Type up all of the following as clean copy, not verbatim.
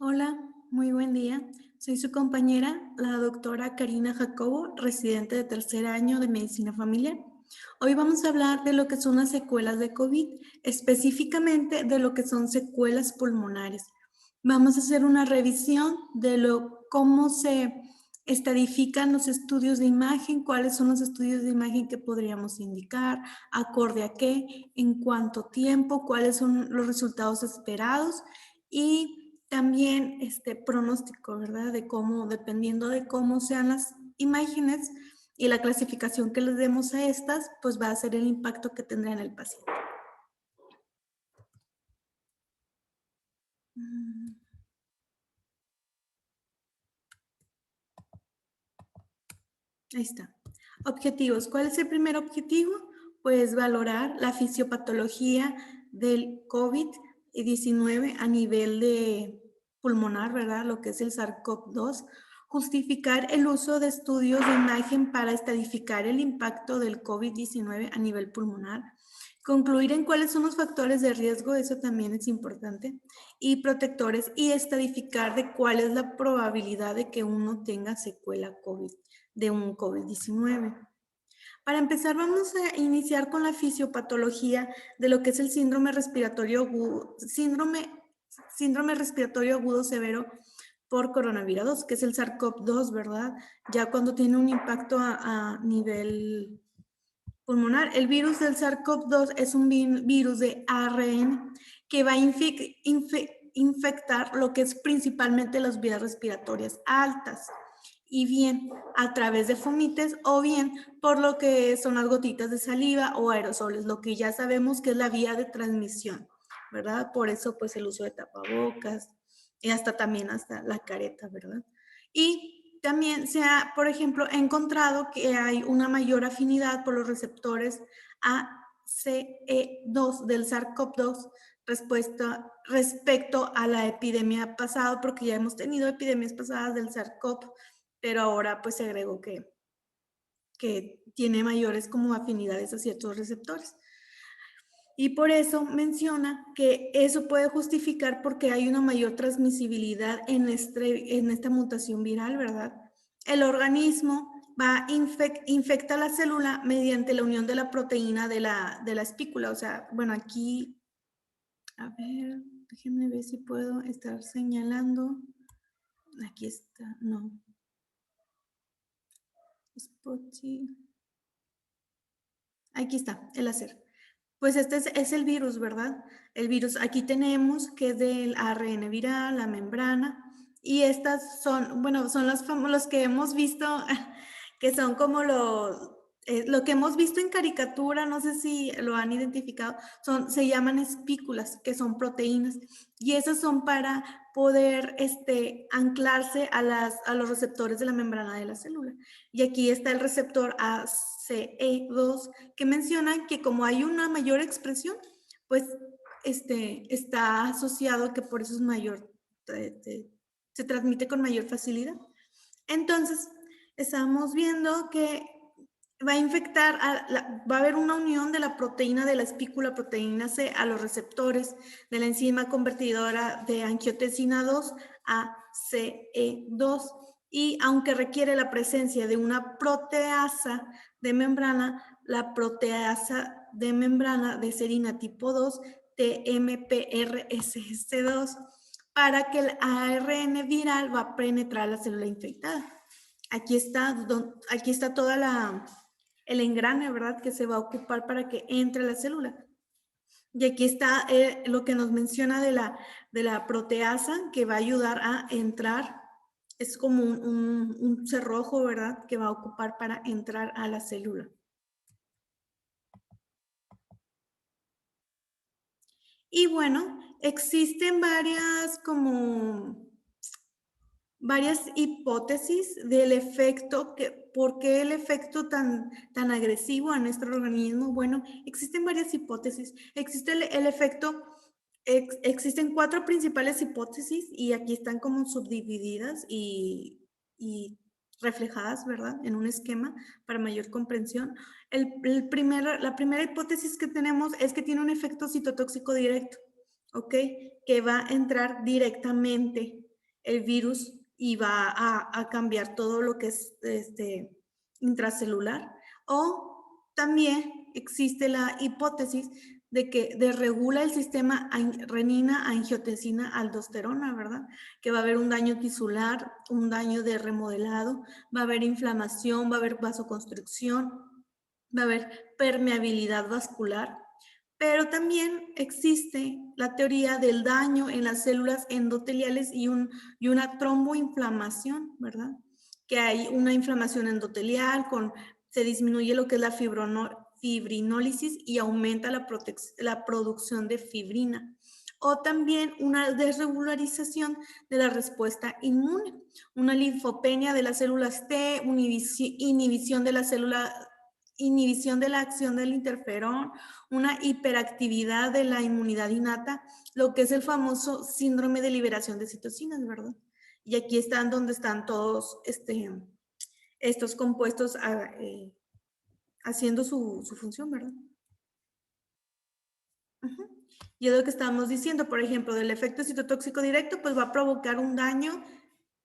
Hola, muy buen día. Soy su compañera, la doctora Karina Jacobo, residente de tercer año de Medicina Familiar. Hoy vamos a hablar de lo que son las secuelas de COVID, específicamente de lo que son secuelas pulmonares. Vamos a hacer una revisión de cómo se estadifican los estudios de imagen, cuáles son los estudios de imagen que podríamos indicar, acorde a qué, en cuánto tiempo, cuáles son los resultados esperados y también pronóstico, ¿verdad? De cómo, dependiendo de cómo sean las imágenes y la clasificación que les demos a estas, pues va a ser el impacto que tendrá en el paciente. Ahí está. Objetivos. ¿Cuál es el primer objetivo? Pues valorar la fisiopatología del COVID-19 a nivel de pulmonar, ¿verdad? Lo que es el SARS-CoV-2. Justificar el uso de estudios de imagen para estadificar el impacto del COVID-19 a nivel pulmonar. Concluir en cuáles son los factores de riesgo, eso también es importante. Y protectores y estadificar de cuál es la probabilidad de que uno tenga secuela COVID de un COVID-19. Para empezar, vamos a iniciar con la fisiopatología de lo que es el síndrome respiratorio agudo, síndrome respiratorio agudo severo por coronavirus, que es el SARS-CoV-2, ¿verdad? Ya cuando tiene un impacto a nivel pulmonar. El virus del SARS-CoV-2 es un virus de ARN que va a infectar lo que es principalmente las vías respiratorias altas y bien a través de fomites o bien por lo que son las gotitas de saliva o aerosoles, lo que ya sabemos que es la vía de transmisión, ¿verdad? Por eso pues el uso de tapabocas y hasta también hasta la careta, ¿verdad? Y también se ha, por ejemplo, encontrado que hay una mayor afinidad por los receptores ACE2 del SARS-CoV-2 respecto a la epidemia pasada, porque ya hemos tenido epidemias pasadas del SARS-CoV, pero ahora pues se agregó que tiene mayores como afinidades a ciertos receptores. Y por eso menciona que eso puede justificar porque hay una mayor transmisibilidad en esta mutación viral, ¿verdad? El organismo infecta la célula mediante la unión de la proteína de la espícula. O sea, bueno, aquí, a ver, déjenme ver si puedo estar señalando. Aquí está, no. Aquí está, el láser. Pues este es el virus, ¿verdad? El virus, aquí tenemos que es del ARN viral, la membrana, y estas son, bueno, son los que hemos visto, que son como lo que hemos visto en caricatura, no sé si lo han identificado, se llaman espículas, que son proteínas, y esas son para poder anclarse a los receptores de la membrana de la célula. Y aquí está el receptor ACE2, que mencionan que como hay una mayor expresión, pues está asociado que por eso es mayor, se transmite con mayor facilidad. Entonces, estamos viendo que va a infectar, va a haber una unión de la proteína de la espícula proteína C a los receptores de la enzima convertidora de angiotensina 2 a CE2. Y aunque requiere la presencia de una proteasa de membrana, la proteasa de membrana de serina tipo 2, TMPRSS2, para que el ARN viral va a penetrar la célula infectada. Aquí está toda el engrane, ¿verdad? Que se va a ocupar para que entre la célula. Y aquí está lo que nos menciona de la proteasa que va a ayudar a entrar. Es como un cerrojo, ¿verdad? Que va a ocupar para entrar a la célula. Y bueno, existen varias hipótesis del efecto, ¿por qué el efecto tan agresivo a nuestro organismo? Bueno, existen varias hipótesis. Existe el efecto, existen 4 principales hipótesis y aquí están como subdivididas y reflejadas, ¿verdad? En un esquema para mayor comprensión. La primera hipótesis que tenemos es que tiene un efecto citotóxico directo, ¿ok? Que va a entrar directamente el virus y va a cambiar todo lo que es intracelular. O también existe la hipótesis de que desregula el sistema renina, angiotensina, aldosterona, ¿verdad? Que va a haber un daño tisular, un daño de remodelado, va a haber inflamación, va a haber vasoconstricción, va a haber permeabilidad vascular, pero también existe la teoría del daño en las células endoteliales y una tromboinflamación, ¿verdad? Que hay una inflamación endotelial, se disminuye lo que es la fibrinólisis y aumenta la producción de fibrina. O también una desregularización de la respuesta inmune, una linfopenia de las células T, inhibición de la acción del interferón, una hiperactividad de la inmunidad innata, lo que es el famoso síndrome de liberación de citocinas, ¿verdad? Y aquí están donde están todos estos compuestos haciendo su función, ¿verdad? Y es lo que estábamos diciendo, por ejemplo, del efecto citotóxico directo, pues va a provocar un daño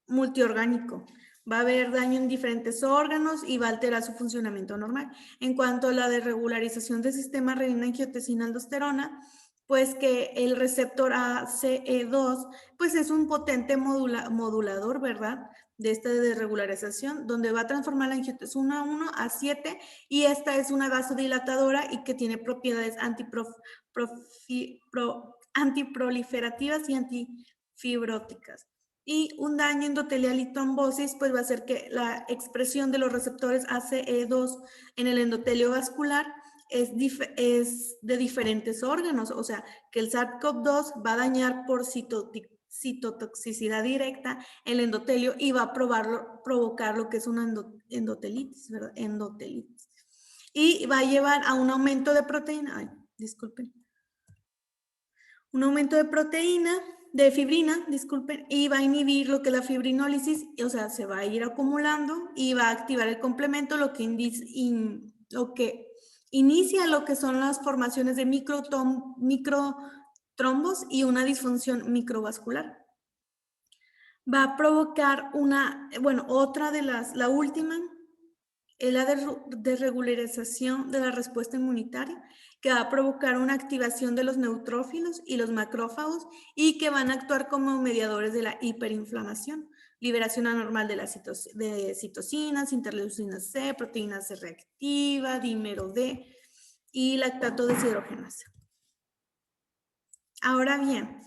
multiorgánico. Va a haber daño en diferentes órganos y va a alterar su funcionamiento normal. En cuanto a la desregularización del sistema renina-angiotensina-aldosterona, pues que el receptor ACE2, pues es un potente modulador, ¿verdad? De esta desregularización, donde va a transformar la angiotensina 1 a 7 y esta es una vasodilatadora y que tiene propiedades antiproliferativas y antifibróticas. Y un daño endotelial y trombosis, pues va a hacer que la expresión de los receptores ACE2 en el endotelio vascular es de diferentes órganos, o sea, que el SARS-CoV-2 va a dañar por citotoxicidad directa el endotelio y va a provocar lo que es una endotelitis, ¿verdad? Endotelitis. Y va a llevar a un aumento de proteína, ay, disculpen, un aumento de proteína, de fibrina, disculpen, y va a inhibir lo que es la fibrinólisis, o sea, se va a ir acumulando y va a activar el complemento, lo que inicia lo que son las formaciones de microtrombos y una disfunción microvascular. Va a provocar otra de la última, es la desregularización de la respuesta inmunitaria, que va a provocar una activación de los neutrófilos y los macrófagos y que van a actuar como mediadores de la hiperinflamación, liberación anormal de citocinas, interleucina C, proteína C reactiva, dímero D y lactato deshidrogenasa. Ahora bien,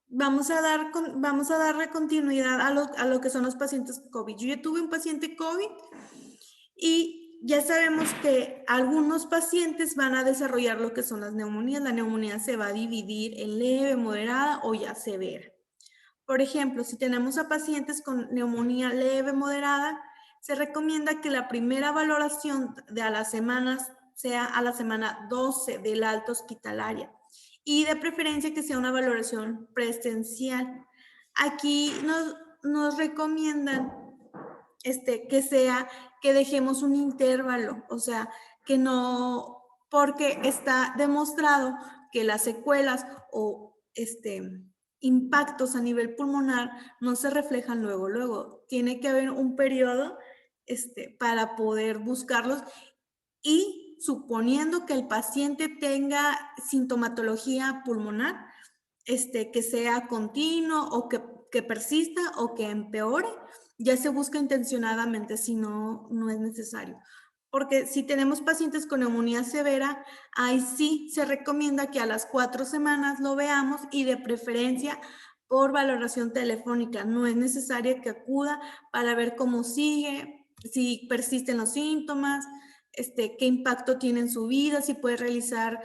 vamos a darle continuidad a lo que son los pacientes COVID. Yo ya tuve un paciente COVID y ya sabemos que algunos pacientes van a desarrollar lo que son las neumonías. La neumonía se va a dividir en leve, moderada o ya severa. Por ejemplo, si tenemos a pacientes con neumonía leve, moderada, se recomienda que la primera valoración de a las semanas sea a la semana 12 del alta hospitalaria y de preferencia que sea una valoración presencial. Aquí nos recomiendan que dejemos un intervalo, o sea, que no, porque está demostrado que las secuelas o impactos a nivel pulmonar no se reflejan luego. Tiene que haber un periodo para poder buscarlos y suponiendo que el paciente tenga sintomatología pulmonar, que sea continuo o que persista o que empeore, ya se busca intencionadamente, si no, no es necesario. Porque si tenemos pacientes con neumonía severa, ahí sí se recomienda que a las 4 semanas lo veamos y de preferencia por valoración telefónica. No es necesario que acuda para ver cómo sigue, si persisten los síntomas, qué impacto tiene en su vida, si puede realizar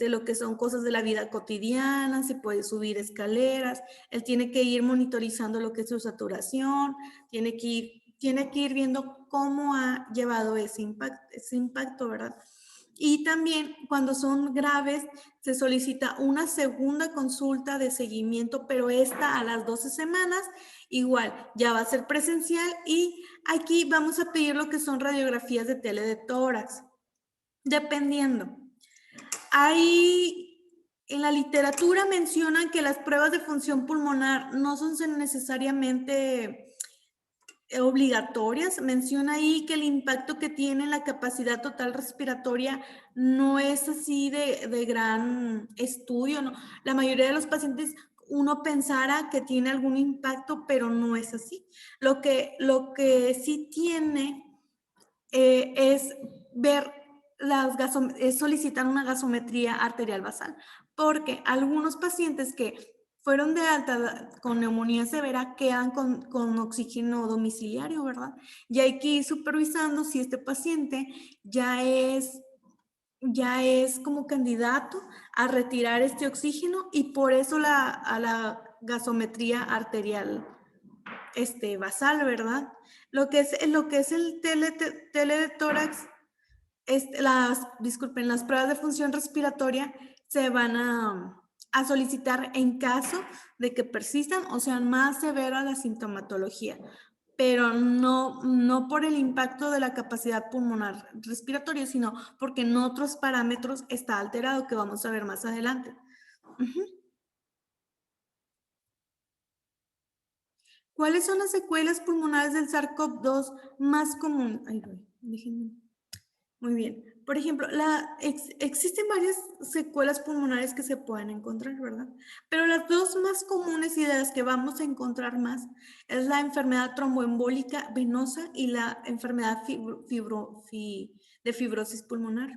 lo que son cosas de la vida cotidiana, si puede subir escaleras, él tiene que ir monitorizando lo que es su saturación, tiene que ir viendo cómo ha llevado ese impacto, ¿verdad? Y también cuando son graves se solicita una segunda consulta de seguimiento, pero esta a las 12 semanas, igual ya va a ser presencial y aquí vamos a pedir lo que son radiografías de tele de tórax, dependiendo. Hay en la literatura mencionan que las pruebas de función pulmonar no son necesariamente obligatorias. Menciona ahí que el impacto que tiene la capacidad total respiratoria no es así de gran estudio, ¿no? La mayoría de los pacientes uno pensara que tiene algún impacto, pero no es así. Lo que sí tiene es ver es solicitar una gasometría arterial basal, porque algunos pacientes que fueron de alta con neumonía severa quedan con oxígeno domiciliario, ¿verdad? Y hay que ir supervisando si este paciente ya es como candidato a retirar este oxígeno, y por eso a la gasometría arterial basal, ¿verdad? Lo que es el tele de tórax, disculpen, las pruebas de función respiratoria se van a solicitar en caso de que persistan o sean más severa la sintomatología, pero no por el impacto de la capacidad pulmonar respiratoria, sino porque en otros parámetros está alterado, que vamos a ver más adelante. Ujú. ¿Cuáles son las secuelas pulmonares del SARS-CoV-2 más comunes? Ay, déjenme. Muy bien. Por ejemplo, existen varias secuelas pulmonares que se pueden encontrar, ¿verdad? Pero las dos más comunes y de las que vamos a encontrar más es la enfermedad tromboembólica venosa y la enfermedad de fibrosis pulmonar.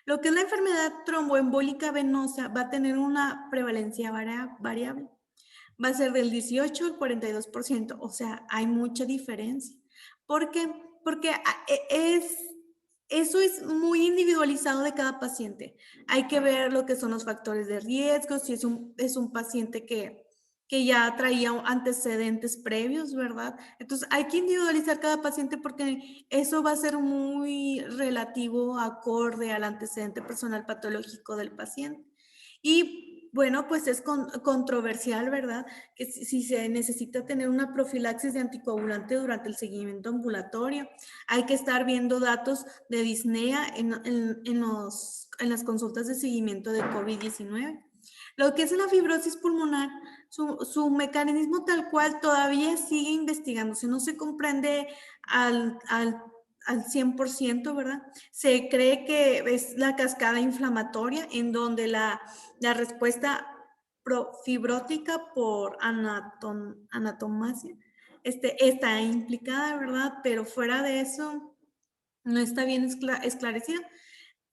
Lo que es la enfermedad tromboembólica venosa va a tener una prevalencia variable. Va a ser del 18 al 42%, o sea, hay mucha diferencia. ¿Por qué? Porque eso es muy individualizado de cada paciente. Hay que ver lo que son los factores de riesgo, si es un paciente que ya traía antecedentes previos, ¿verdad? Entonces, hay que individualizar cada paciente porque eso va a ser muy relativo, acorde al antecedente personal patológico del paciente. Y bueno, pues es controversial, ¿verdad? Que si se necesita tener una profilaxis de anticoagulante durante el seguimiento ambulatorio. Hay que estar viendo datos de disnea en las consultas de seguimiento de COVID-19. Lo que es la fibrosis pulmonar, su mecanismo tal cual todavía sigue investigándose, no se comprende al 100%, ¿verdad? Se cree que es la cascada inflamatoria en donde la respuesta fibrótica por anatomasia está implicada, ¿verdad? Pero fuera de eso, no está bien esclarecido.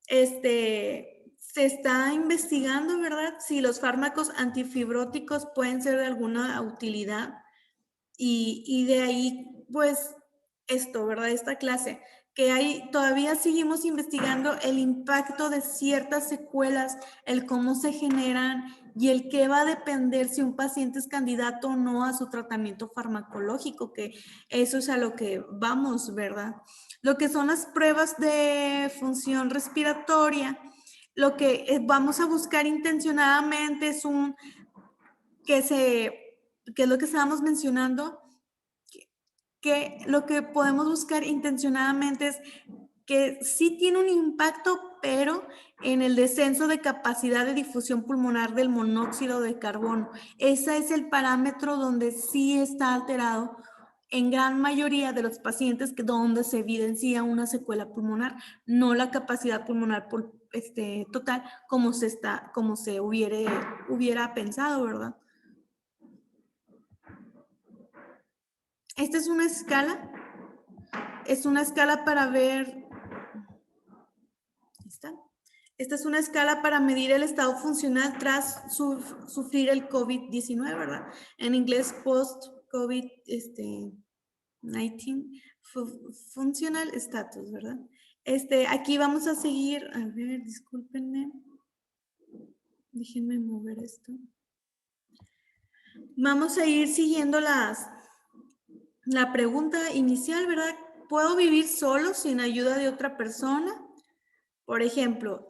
Se está investigando, ¿verdad? Si los fármacos antifibróticos pueden ser de alguna utilidad, y de ahí, pues, ¿verdad? Esta clase, que todavía seguimos investigando el impacto de ciertas secuelas, el cómo se generan y el qué va a depender si un paciente es candidato o no a su tratamiento farmacológico, que eso es a lo que vamos, ¿verdad? Lo que son las pruebas de función respiratoria, lo que vamos a buscar intencionadamente es que es lo que estábamos mencionando, que lo que podemos buscar intencionadamente es que sí tiene un impacto, pero en el descenso de capacidad de difusión pulmonar del monóxido de carbono. Ese es el parámetro donde sí está alterado en gran mayoría de los pacientes donde se evidencia una secuela pulmonar, no la capacidad pulmonar total como se hubiera pensado, ¿verdad? Esta es una escala para ver. Esta es una escala para medir el estado funcional tras sufrir el COVID-19, ¿verdad? En inglés, post-COVID-19 functional status, ¿verdad? Aquí vamos a seguir, a ver, discúlpenme, déjenme mover esto. Vamos a ir siguiendo la pregunta inicial, ¿verdad? ¿Puedo vivir solo sin ayuda de otra persona? Por ejemplo,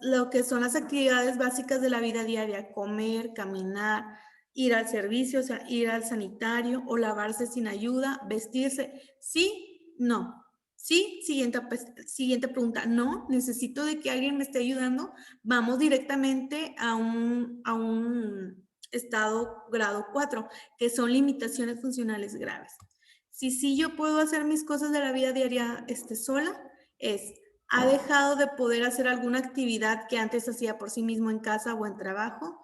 lo que son las actividades básicas de la vida diaria, comer, caminar, ir al servicio, o sea, ir al sanitario o lavarse sin ayuda, vestirse. Sí, no. Sí, siguiente pregunta. No, necesito de que alguien me esté ayudando. Vamos directamente a un estado grado 4, que son limitaciones funcionales graves. Si sí yo puedo hacer mis cosas de la vida diaria sola, es, ha dejado de poder hacer alguna actividad que antes hacía por sí mismo en casa o en trabajo.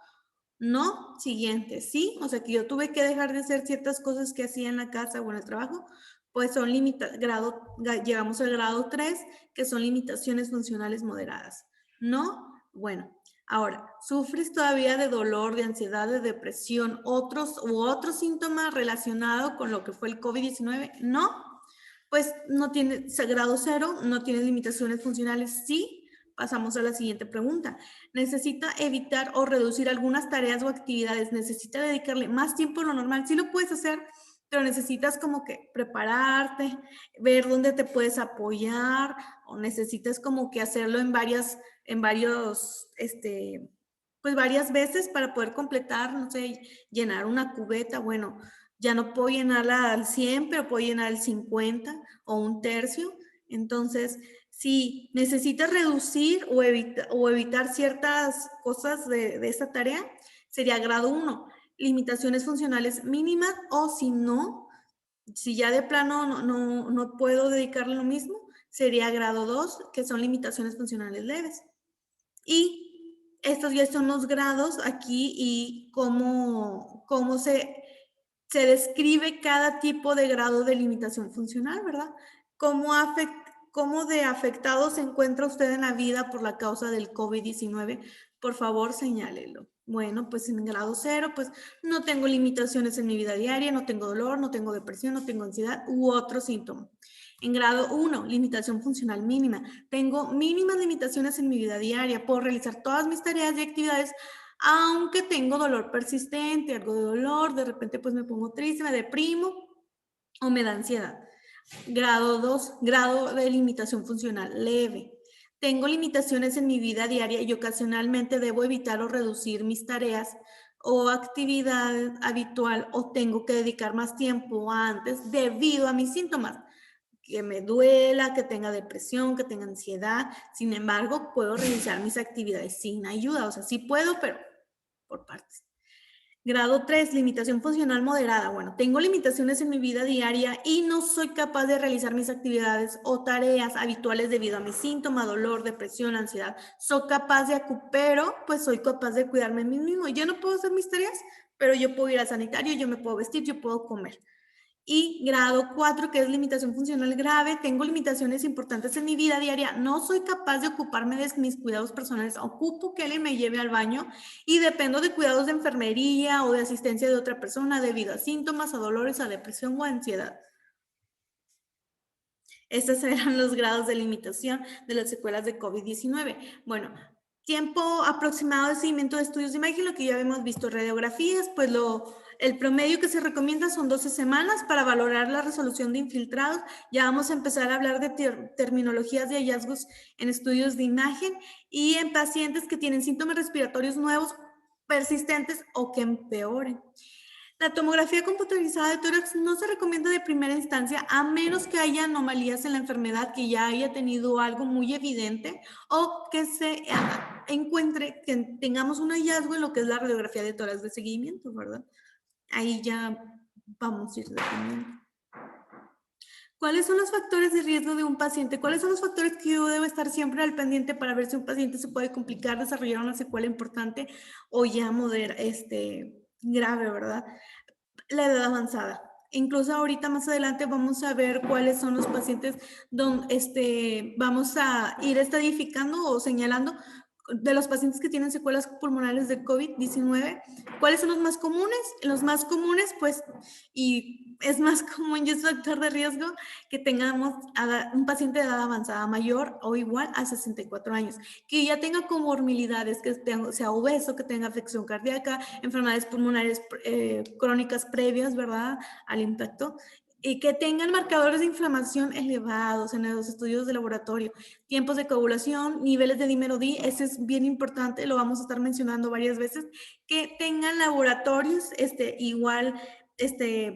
No, siguiente, sí, o sea que yo tuve que dejar de hacer ciertas cosas que hacía en la casa o en el trabajo, pues son llegamos al grado 3, que son limitaciones funcionales moderadas. No, bueno, ahora, ¿sufres todavía de dolor, de ansiedad, de depresión, otros síntomas relacionados con lo que fue el COVID-19? No, pues no tiene grado 0, no tiene limitaciones funcionales. Sí, pasamos a la siguiente pregunta. ¿Necesita evitar o reducir algunas tareas o actividades? ¿Necesita dedicarle más tiempo a lo normal? Sí lo puedes hacer, pero necesitas como que prepararte, ver dónde te puedes apoyar, o necesitas como que hacerlo pues varias veces para poder completar, no sé, llenar una cubeta. Bueno, ya no puedo llenarla al 100, pero puedo llenar el 50 o un tercio. Entonces, si necesitas reducir o evitar ciertas cosas de esta tarea, sería grado 1, limitaciones funcionales mínimas, o si no, si ya de plano no puedo dedicarle lo mismo, sería grado 2, que son limitaciones funcionales leves. Y estos ya son los grados aquí y cómo se describe cada tipo de grado de limitación funcional, ¿verdad? ¿Cómo, cómo de afectado se encuentra usted en la vida por la causa del COVID-19? Por favor, señálelo. Bueno, pues en grado 0, pues no tengo limitaciones en mi vida diaria, no tengo dolor, no tengo depresión, no tengo ansiedad u otro síntoma. En grado 1, limitación funcional mínima. Tengo mínimas limitaciones en mi vida diaria. Puedo realizar todas mis tareas y actividades, aunque tengo dolor persistente, algo de dolor, de repente pues me pongo triste, me deprimo o me da ansiedad. Grado 2, grado de limitación funcional leve. Tengo limitaciones en mi vida diaria y ocasionalmente debo evitar o reducir mis tareas o actividad habitual, o tengo que dedicar más tiempo antes debido a mis síntomas, que me duela, que tenga depresión, que tenga ansiedad. Sin embargo, puedo realizar mis actividades sin ayuda. O sea, sí puedo, pero por partes. Grado 3, limitación funcional moderada. Bueno, tengo limitaciones en mi vida diaria y no soy capaz de realizar mis actividades o tareas habituales debido a mi síntoma, dolor, depresión, ansiedad. Soy capaz pero pues soy capaz de cuidarme a mí mismo. Yo no puedo hacer mis tareas, pero yo puedo ir al sanitario, yo me puedo vestir, yo puedo comer. Y grado 4, que es limitación funcional grave, tengo limitaciones importantes en mi vida diaria, no soy capaz de ocuparme de mis cuidados personales, ocupo que alguien me lleve al baño y dependo de cuidados de enfermería o de asistencia de otra persona debido a síntomas, a dolores, a depresión o a ansiedad. Estos eran los grados de limitación de las secuelas de COVID-19. Bueno, tiempo aproximado de seguimiento de estudios de imagen, lo que ya hemos visto, radiografías, pues el promedio que se recomienda son 12 semanas para valorar la resolución de infiltrados. Ya vamos a empezar a hablar de terminologías de hallazgos en estudios de imagen y en pacientes que tienen síntomas respiratorios nuevos, persistentes o que empeoren. La tomografía computarizada de tórax no se recomienda de primera instancia a menos que haya anomalías en la enfermedad, que ya haya tenido algo muy evidente, o que se encuentre, que tengamos un hallazgo en lo que es la radiografía de tórax de seguimiento, ¿verdad? Ahí ya vamos a ir definiendo. ¿Cuáles son los factores de riesgo de un paciente? ¿Cuáles son los factores que yo debo estar siempre al pendiente para ver si un paciente se puede complicar, desarrollar una secuela importante o ya grave, ¿verdad? La edad avanzada. Incluso ahorita más adelante vamos a ver cuáles son los pacientes donde vamos a ir estadificando o señalando de los pacientes que tienen secuelas pulmonares de COVID-19. ¿Cuáles son los más comunes? Los más comunes, pues, y es más común y es factor de riesgo que tengamos un paciente de edad avanzada mayor o igual a 64 años, que ya tenga comorbilidades, que sea obeso, que tenga afección cardíaca, enfermedades pulmonares crónicas previas, ¿verdad?, al impacto, y que tengan marcadores de inflamación elevados en los estudios de laboratorio, tiempos de coagulación, niveles de dímero D, ese es bien importante, lo vamos a estar mencionando varias veces, que tengan laboratorios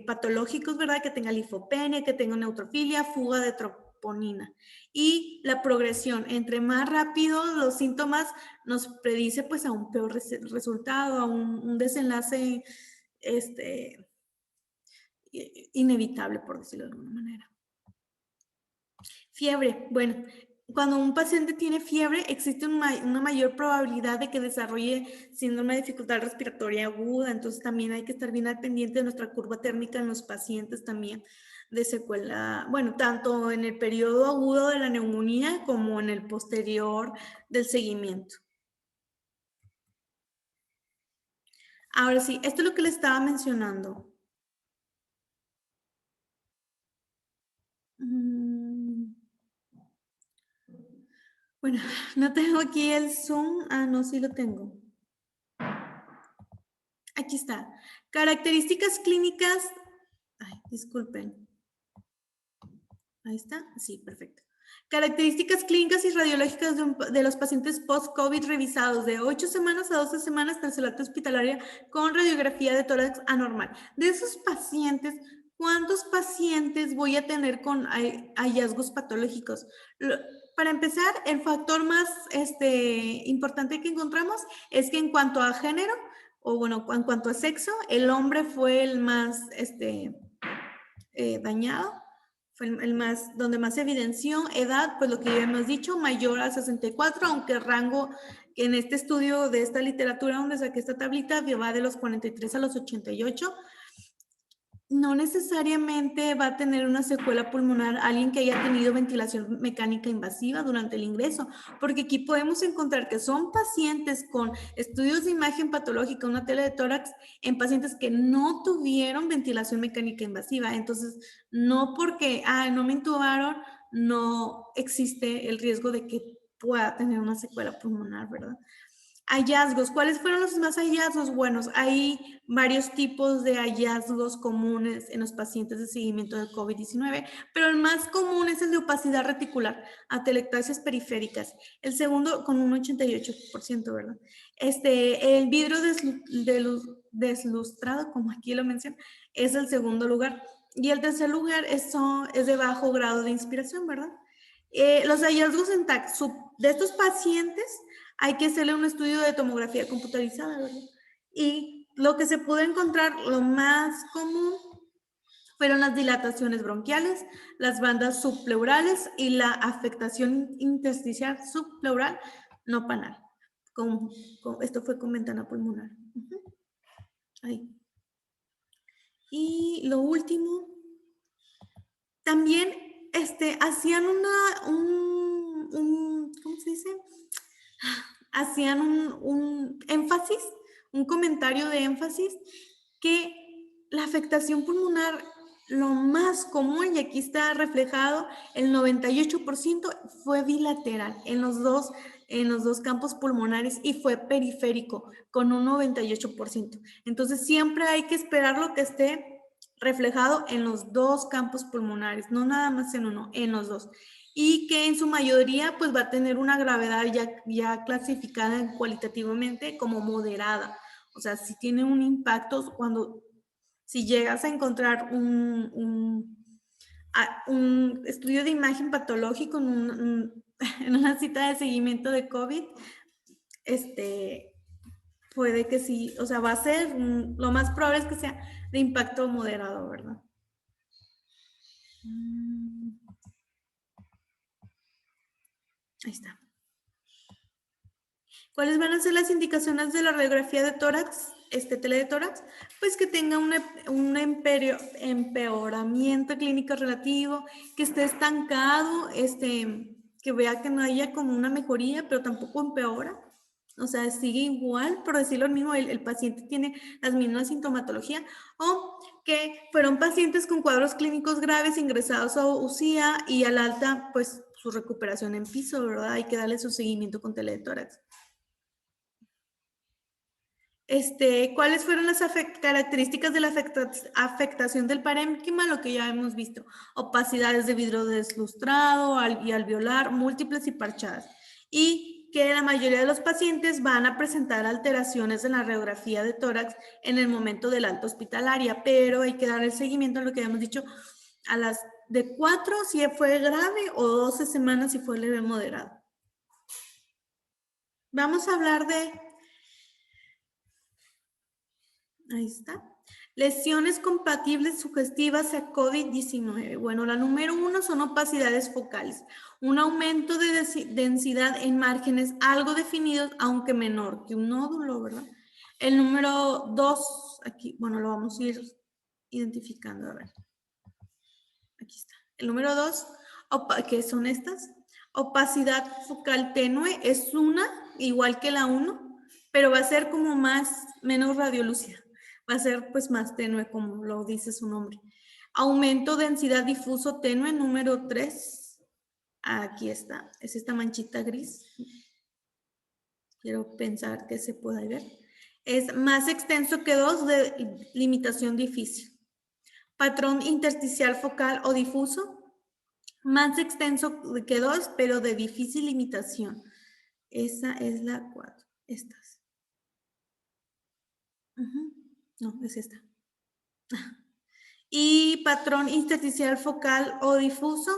patológicos, ¿verdad?, que tenga linfopenia, que tenga neutrofilia, fuga de troponina. Y la progresión, entre más rápido los síntomas, nos predice pues a un peor resultado, a un desenlace inevitable, por decirlo de alguna manera. Fiebre. Bueno, cuando un paciente tiene fiebre, existe una mayor probabilidad de que desarrolle síndrome de dificultad respiratoria aguda, entonces también hay que estar bien al pendiente de nuestra curva térmica en los pacientes también de secuela, bueno, tanto en el periodo agudo de la neumonía como en el posterior del seguimiento. Ahora sí, esto es lo que les estaba mencionando. Bueno, no tengo aquí el Zoom. Ah, no, sí lo tengo. Aquí está. Características clínicas. Ay, disculpen. Ahí está. Sí, perfecto. Características clínicas y radiológicas de los pacientes post-COVID revisados de 8 semanas a 12 semanas tras el alta hospitalaria con radiografía de tórax anormal. De esos pacientes, ¿cuántos pacientes voy a tener con hallazgos patológicos? Para empezar, el factor más importante que encontramos es que en cuanto a género, o bueno, en cuanto a sexo, el hombre fue el más dañado, fue el más, donde más evidenció. Edad, pues lo que ya hemos dicho, mayor a 64, aunque el rango en este estudio de esta literatura donde saqué esta tablita va de los 43 a los 88. No necesariamente va a tener una secuela pulmonar alguien que haya tenido ventilación mecánica invasiva durante el ingreso, porque aquí podemos encontrar que son pacientes con estudios de imagen patológica, una tela de tórax, en pacientes que no tuvieron ventilación mecánica invasiva. Entonces, no porque, no me intubaron, no existe el riesgo de que pueda tener una secuela pulmonar, ¿verdad? Hallazgos. ¿Cuáles fueron los más hallazgos? Bueno, hay varios tipos de hallazgos comunes en los pacientes de seguimiento de COVID-19, pero el más común es el de opacidad reticular, atelectasias periféricas. El segundo, con un 88%, ¿verdad? El vidrio deslustrado, como aquí lo menciono, es el segundo lugar. Y el tercer lugar es de bajo grado de inspiración, ¿verdad? Los hallazgos de estos pacientes hay que hacerle un estudio de tomografía computarizada, ¿verdad? Y lo que se pudo encontrar, lo más común, fueron las dilataciones bronquiales, las bandas subpleurales y la afectación intersticial subpleural no panal. Esto fue con ventana pulmonar. Ahí. Y lo último, también hacían ¿cómo se dice? Hacían un énfasis, un comentario de énfasis, que la afectación pulmonar, lo más común, y aquí está reflejado, el 98% fue bilateral en los dos campos pulmonares y fue periférico con un 98%. Entonces siempre hay que esperar lo que esté reflejado en los dos campos pulmonares, no nada más en uno, en los dos. Y que en su mayoría pues va a tener una gravedad ya clasificada cualitativamente como moderada. O sea, si tiene un impacto si llegas a encontrar un estudio de imagen patológico en una cita de seguimiento de COVID, puede que sí, o sea, va a ser, lo más probable es que sea de impacto moderado, ¿verdad? Ahí está. ¿Cuáles van a ser las indicaciones de la radiografía de tórax, tele de tórax? Pues que tenga un empeoramiento clínico relativo, que esté estancado, que vea que no haya como una mejoría, pero tampoco empeora. O sea, sigue igual, por decirlo mismo, el paciente tiene las mismas sintomatologías, o que fueron pacientes con cuadros clínicos graves ingresados a UCIA y al alta, pues su recuperación en piso, ¿verdad? Hay que darle su seguimiento con tele de tórax. ¿Cuáles fueron las características de la afectación del parénquima? Lo que ya hemos visto, opacidades de vidrio deslustrado y alveolar, múltiples y parchadas. Y que la mayoría de los pacientes van a presentar alteraciones en la radiografía de tórax en el momento del alta hospitalaria, pero hay que dar el seguimiento a lo que ya hemos dicho, a las de 4 si fue grave o 12 semanas si fue leve moderado. Vamos a hablar de, ahí está, lesiones compatibles sugestivas a COVID-19. Bueno, la número 1 son opacidades focales, un aumento de densidad en márgenes algo definidos, aunque menor que un nódulo, ¿verdad? El número 2, aquí, bueno, lo vamos a ir identificando, a ver. Aquí está. El número 2, ¿qué son estas? Opacidad focal tenue es una, igual que la 1, pero va a ser como menos radiolúcida. Va a ser pues más tenue, como lo dice su nombre. Aumento densidad difuso tenue, número 3. Aquí está. Es esta manchita gris. Quiero pensar que se pueda ver. Es más extenso que 2 de limitación difícil. Patrón intersticial focal o difuso, más extenso que 2, pero de difícil limitación. Esa es la 4. Estas. No, es esta. Y patrón intersticial focal o difuso,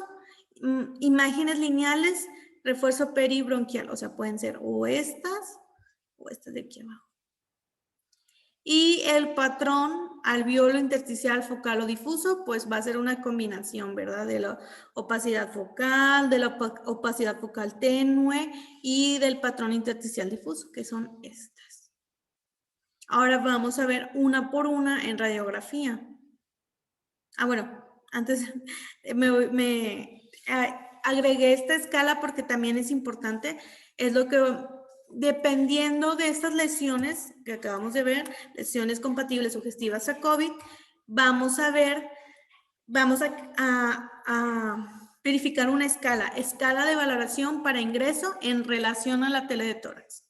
imágenes lineales, refuerzo peribronquial. O sea, pueden ser o estas de aquí abajo. Y el patrón alveolo intersticial focal o difuso, pues va a ser una combinación, ¿verdad? De la opacidad focal, de la opacidad focal tenue y del patrón intersticial difuso, que son estas. Ahora vamos a ver una por una en radiografía. Bueno, antes agregué esta escala porque también es importante, es lo que, dependiendo de estas lesiones que acabamos de ver, lesiones compatibles sugestivas a COVID, vamos a verificar una escala de valoración para ingreso en relación a la tele de tórax.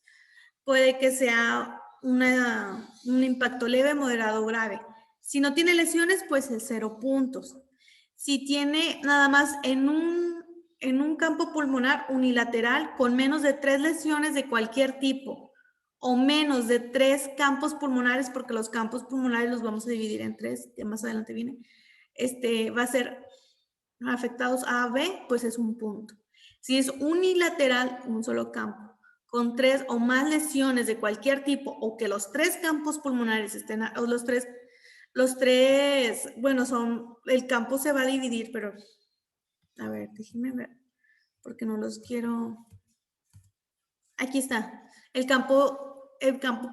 Puede que sea un impacto leve, moderado o grave. Si no tiene lesiones, pues es 0 puntos. Si tiene nada más en un campo pulmonar unilateral con menos de 3 lesiones de cualquier tipo o menos de 3 campos pulmonares, porque los campos pulmonares los vamos a dividir en 3, que más adelante viene, va a ser afectados A, B, pues es 1 punto. Si es unilateral, un solo campo, con 3 o más lesiones de cualquier tipo, o que los 3 campos pulmonares estén, o los tres, bueno, el campo se va a dividir, pero, a ver, déjenme ver, porque no los quiero. Aquí está. El campo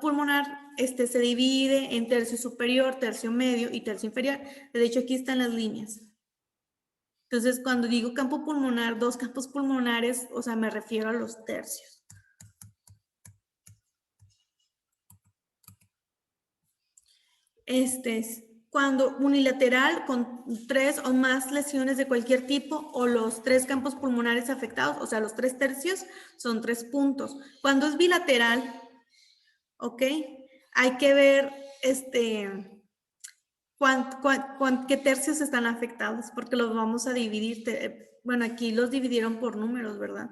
pulmonar se divide en tercio superior, tercio medio y tercio inferior. De hecho, aquí están las líneas. Entonces, cuando digo campo pulmonar, 2 campos pulmonares, o sea, me refiero a los tercios. Es cuando unilateral con 3 o más lesiones de cualquier tipo o los 3 campos pulmonares afectados, o sea, los 3 tercios son 3 puntos. Cuando es bilateral, ¿ok? Hay que ver qué tercios están afectados, porque los vamos a dividir. Bueno, aquí los dividieron por números, ¿verdad?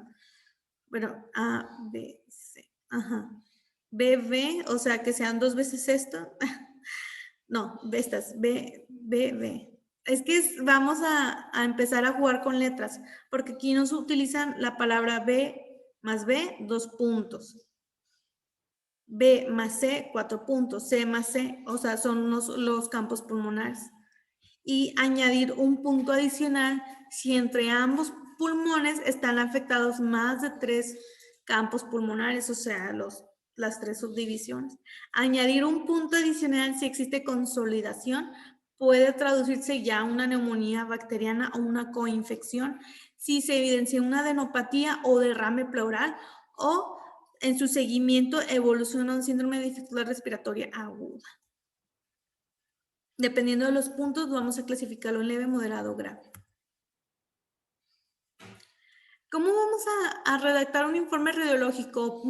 Bueno, A, B, C. Ajá. B, B, o sea, que sean 2 veces esto. No, estas, B, B, B. Es que vamos a empezar a jugar con letras, porque aquí nos utilizan la palabra B más B, 2 puntos. B más C, 4 puntos. C más C, o sea, son los campos pulmonares. Y añadir un punto adicional si entre ambos pulmones están afectados más de 3 campos pulmonares, o sea, las 3 subdivisiones. Añadir un punto adicional si existe consolidación, puede traducirse ya una neumonía bacteriana o una coinfección, si se evidencia una adenopatía o derrame pleural, o en su seguimiento evoluciona un síndrome de dificultad respiratoria aguda. Dependiendo de los puntos, vamos a clasificarlo en leve, moderado o grave. ¿Cómo vamos a redactar un informe radiológico?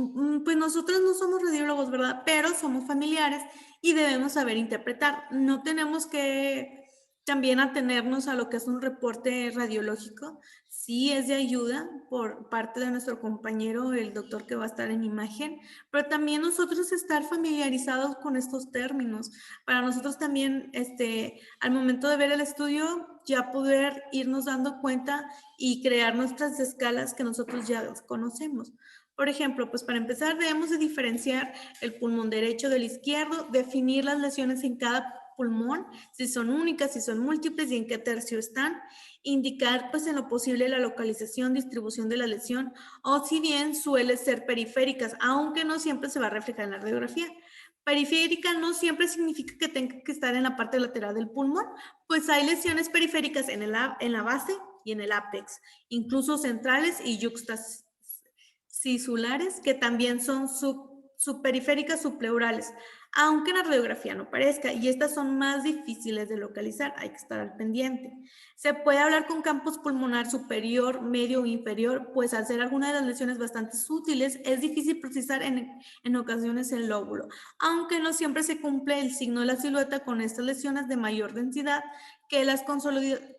Pues nosotros no somos radiólogos, ¿verdad? Pero somos familiares y debemos saber interpretar. No tenemos que también atenernos a lo que es un reporte radiológico. Sí es de ayuda por parte de nuestro compañero, el doctor que va a estar en imagen, pero también nosotros estar familiarizados con estos términos. Para nosotros también, al momento de ver el estudio, ya poder irnos dando cuenta y crear nuestras escalas que nosotros ya conocemos. Por ejemplo, pues para empezar debemos de diferenciar el pulmón derecho del izquierdo, definir las lesiones en cada pulmón, si son únicas, si son múltiples y en qué tercio están, indicar pues en lo posible la localización, distribución de la lesión o si bien suele ser periféricas, aunque no siempre se va a reflejar en la radiografía. Periférica no siempre significa que tenga que estar en la parte lateral del pulmón, pues hay lesiones periféricas en la base y en el ápex, incluso centrales y yuxtacisulares que también son subperiféricas subpleurales, aunque en la radiografía no parezca, y estas son más difíciles de localizar, hay que estar al pendiente. Se puede hablar con campus pulmonar superior, medio o inferior, pues al ser alguna de las lesiones bastante sutiles, es difícil precisar en ocasiones el lóbulo, aunque no siempre se cumple el signo de la silueta con estas lesiones de mayor densidad que las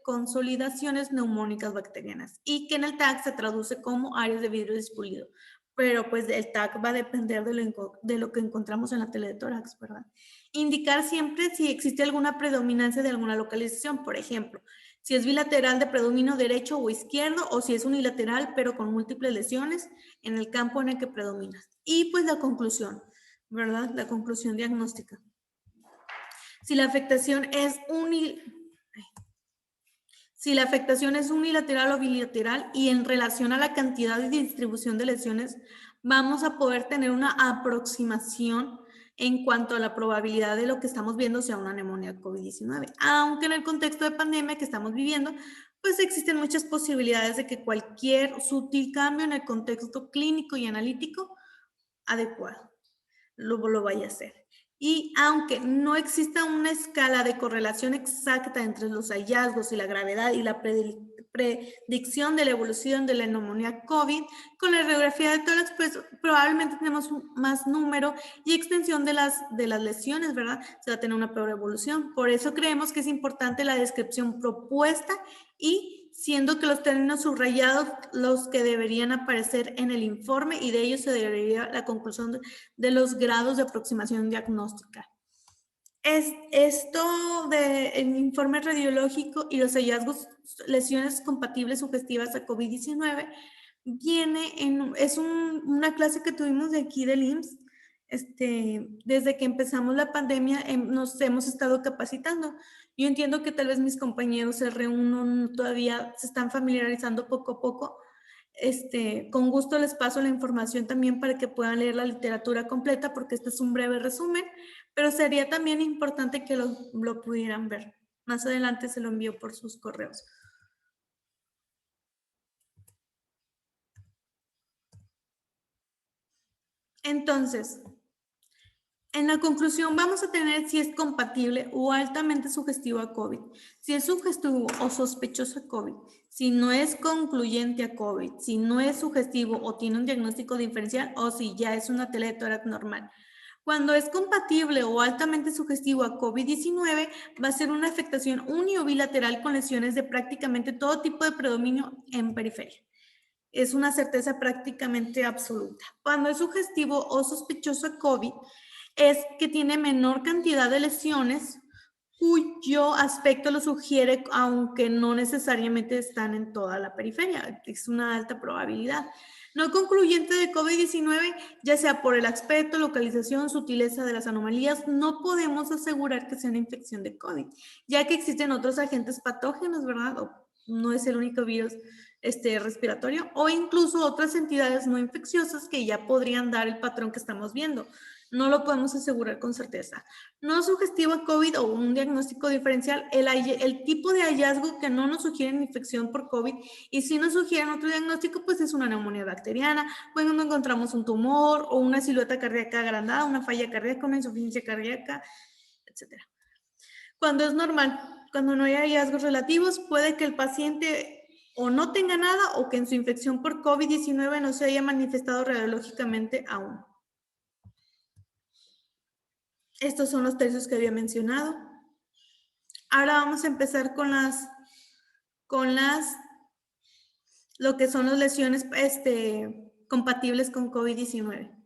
consolidaciones neumónicas bacterianas y que en el TAC se traduce como áreas de vidrio despulido. Pero pues el TAC va a depender de lo que encontramos en la tele de tórax, ¿verdad? Indicar siempre si existe alguna predominancia de alguna localización, por ejemplo, si es bilateral de predominio derecho o izquierdo o si es unilateral pero con múltiples lesiones en el campo en el que predomina. Y pues la conclusión, ¿verdad? La conclusión diagnóstica. Si la afectación es unilateral o bilateral y en relación a la cantidad y distribución de lesiones, vamos a poder tener una aproximación en cuanto a la probabilidad de lo que estamos viendo sea una neumonía COVID-19. Aunque en el contexto de pandemia que estamos viviendo, pues existen muchas posibilidades de que cualquier sutil cambio en el contexto clínico y analítico adecuado lo vaya a hacer. Y aunque no exista una escala de correlación exacta entre los hallazgos y la gravedad y la predicción de la evolución de la neumonía COVID, con la radiografía de tórax, pues probablemente tenemos más número y extensión de las lesiones, ¿verdad? Se va a tener una peor evolución. Por eso creemos que es importante la descripción propuesta y siendo que los términos subrayados los que deberían aparecer en el informe y de ellos se debería la conclusión de los grados de aproximación diagnóstica. Esto del informe radiológico y los hallazgos, lesiones compatibles sugestivas a COVID-19, es una clase que tuvimos de aquí del IMSS. Desde que empezamos la pandemia nos hemos estado capacitando. Yo entiendo que tal vez mis compañeros se reúnen, todavía se están familiarizando poco a poco. Con gusto les paso la información también para que puedan leer la literatura completa, porque este es un breve resumen, pero sería también importante que lo pudieran ver. Más adelante se lo envío por sus correos. Entonces, en la conclusión vamos a tener si es compatible o altamente sugestivo a COVID, si es sugestivo o sospechoso a COVID, si no es concluyente a COVID, si no es sugestivo o tiene un diagnóstico diferencial o si ya es una tele de tórax normal. Cuando es compatible o altamente sugestivo a COVID-19, va a ser una afectación uni o bilateral con lesiones de prácticamente todo tipo de predominio en periferia. Es una certeza prácticamente absoluta. Cuando es sugestivo o sospechoso a COVID, es que tiene menor cantidad de lesiones cuyo aspecto lo sugiere, aunque no necesariamente están en toda la periferia. Es una alta probabilidad. No concluyente de COVID-19, ya sea por el aspecto, localización, sutileza de las anomalías, no podemos asegurar que sea una infección de COVID, ya que existen otros agentes patógenos, ¿verdad? O no es el único virus respiratorio, o incluso otras entidades no infecciosas que ya podrían dar el patrón que estamos viendo. No lo podemos asegurar con certeza. No sugestivo a COVID o un diagnóstico diferencial, el tipo de hallazgo que no nos sugiere infección por COVID y si nos sugieren otro diagnóstico, pues es una neumonía bacteriana, cuando encontramos un tumor o una silueta cardíaca agrandada, una falla cardíaca, una insuficiencia cardíaca, etc. Cuando es normal, cuando no hay hallazgos relativos, puede que el paciente o no tenga nada o que en su infección por COVID-19 no se haya manifestado radiológicamente aún. Estos son los tercios que había mencionado. Ahora vamos a empezar con lo que son las lesiones compatibles con COVID-19.